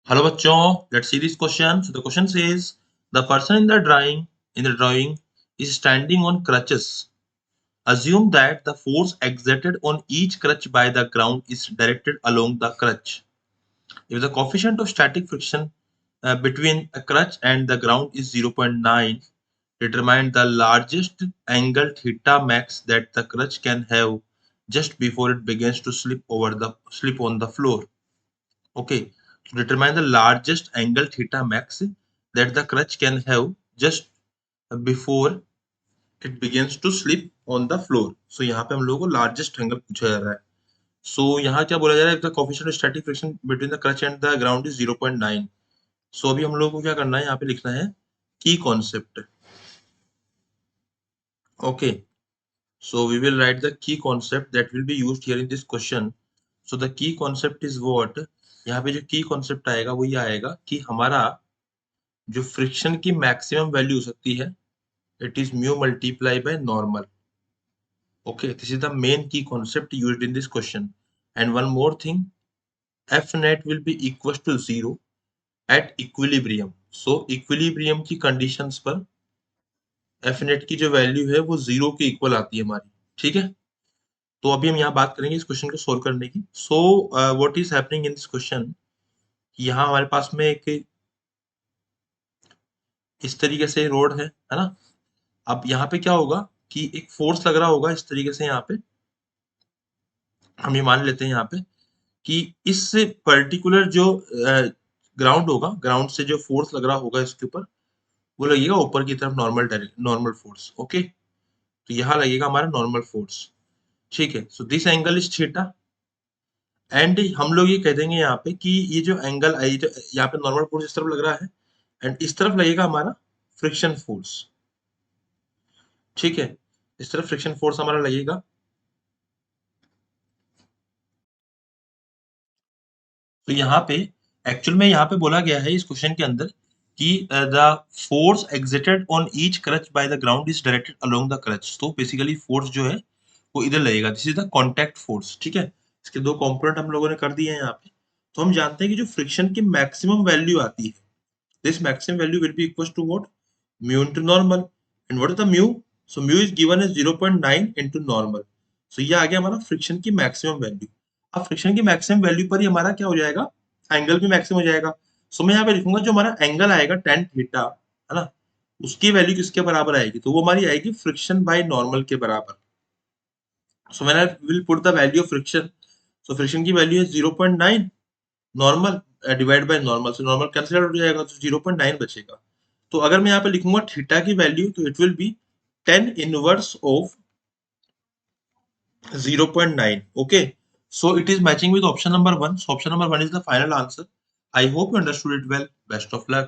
Hello bachcho, let's see this question. So the question says the person in the drawing is standing on crutches. Assume that the force exerted on each crutch by the ground is directed along the crutch. If the coefficient of static friction between a crutch and the ground is 0.9, determine the largest angle theta max that the crutch can have just before it begins to slip on the floor. Okay, to determine the largest angle theta max that the crutch can have just before it begins to slip on the floor. So यहाँ पे हम लोगों को largest angle पूछा जा रहा है. So यहाँ क्या बोला जा रहा है? The coefficient of static friction between the crutch and the ground is 0.9. So अभी हम लोगों को क्या करना है? यहाँ पे लिखना है key concept. Okay. So we will write the key concept that will be used here in this question. So the key concept is what? यहाँ पे जो key concept आएगा वो ये आएगा कि हमारा जो फ्रिक्शन की मैक्सिमम वैल्यू हो सकती है it is mu multiply by normal. Okay, this is the main key concept used in this question. And one more thing, F net will be equals to 0 at equilibrium. So equilibrium की conditions पर F net की जो value है वो 0 के equal आती है हमारी. ठीक है, तो अभी हम यहाँ बात करेंगे इस क्वेश्चन को सोल्व करने की. So what is happening in this question, यहाँ हमारे पास में एक इस तरीके से रोड है ना. अब यहाँ पे क्या होगा कि एक फोर्स लग रहा होगा इस तरीके से. यहाँ पे हम ये मान लेते हैं यहाँ पे कि इस पर्टिकुलर जो ग्राउंड होगा, ग्राउंड से जो फोर्स लग रहा होगा इसके ऊपर वो लगेगा ऊपर की तरफ नॉर्मल फोर्स. ओके, तो यहाँ लगेगा हमारा नॉर्मल फोर्स. ठीक है, so this angle is theta and हम लोग ये कह देंगे यहाँ पे कि ये जो एंगल जो यहाँ पे नॉर्मल फोर्स इस तरफ लग रहा है एंड इस तरफ लगेगा हमारा फ्रिक्शन फोर्स. ठीक है, इस तरफ फ्रिक्शन फोर्स हमारा लगेगा. तो यहाँ पे एक्चुअल में यहाँ पे बोला गया है इस क्वेश्चन के अंदर कि the force exerted on each crutch by the ground is directed along the crutch. तो बेसिकली फोर्स जो है वो इधर लगेगा. This is the contact force. ठीक है, इसके दो कंपोनेंट हम लोगों ने कर दिए हैं यहाँ पे. तो हम जानते हैं कि जो फ्रिक्शन की मैक्सिमम वैल्यू आती है, this maximum value will be equal to what? Mu into normal. And what is the mu? So mu is given as 0.9 into normal. So ये आ गया हमारा फ्रिक्शन की मैक्सिमम वैल्यू. अब फ्रिक्शन की मैक्सिमम वैल्यू पर ही हमारा क्या हो जाएगा? एंगल भी मैक्सिमम हो जाएगा. सो मैं यहाँ पे लिखूंगा जो हमारा एंगल आएगा tan थीटा है ना, उसकी वैल्यू किसके बराबर आएगी? तो वो हमारी आएगी फ्रिक्शन बाय नॉर्मल के बराबर. So when I will put the value of friction, so friction की वैल्यू है 0.9, normal divide by normal. So normal cancel out हो जाएगा तो 0.9 बचेगा. तो अगर मैं यहाँ पे लिखूंगा थीटा की वैल्यू तो it will be 10 inverse of 0.9. Okay, so it is matching with option number 1. So option number 1 is the final answer. I hope you understood it well. Best of luck.